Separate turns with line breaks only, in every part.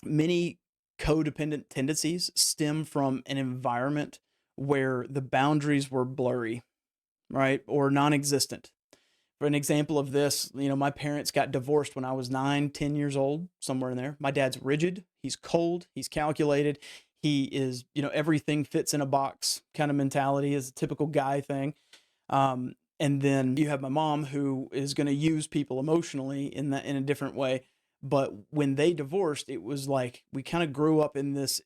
Many codependent tendencies stem from an environment where the boundaries were blurry, right? Or non existent. For an example of this, my parents got divorced when I was 9, 10 years old, somewhere in there. My dad's rigid, he's cold, he's calculated. He is, everything fits in a box kind of mentality is a typical guy thing. And then you have my mom who is going to use people emotionally in a different way. But when they divorced, it was like we kind of grew up in this.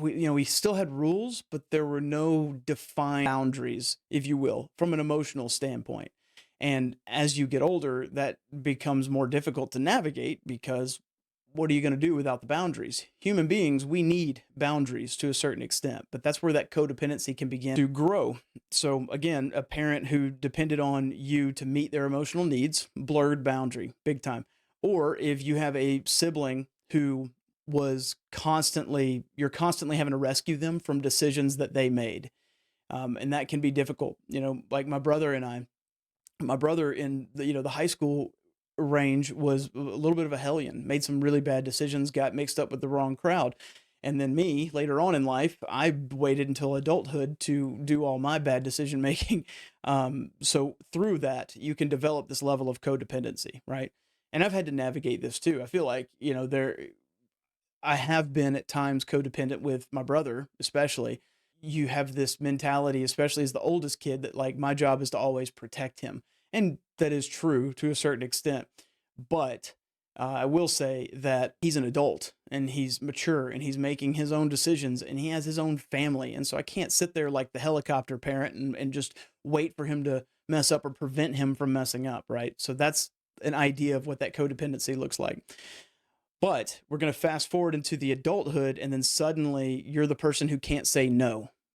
We still had rules, but there were no defined boundaries, if you will, from an emotional standpoint. And as you get older, that becomes more difficult to navigate because what are you going to do without the boundaries? Human beings, we need boundaries to a certain extent, but that's where that codependency can begin to grow. So, again, a parent who depended on you to meet their emotional needs, blurred boundary, big time. Or if you have a sibling who you're constantly having to rescue them from decisions that they made. And that can be difficult. Like my brother in the high school range was a little bit of a hellion, made some really bad decisions, got mixed up with the wrong crowd. And then me, later on in life, I waited until adulthood to do all my bad decision making. So through that, you can develop this level of codependency, right? And I've had to navigate this too. I feel like, I have been at times codependent with my brother, especially. You have this mentality, especially as the oldest kid, that like my job is to always protect him. And that is true to a certain extent. But I will say that he's an adult and he's mature and he's making his own decisions and he has his own family. And so I can't sit there like the helicopter parent and just wait for him to mess up or prevent him from messing up. Right. So that's an idea of what that codependency looks like. But we're going to fast forward into the adulthood, and then suddenly you're the person who can't say no.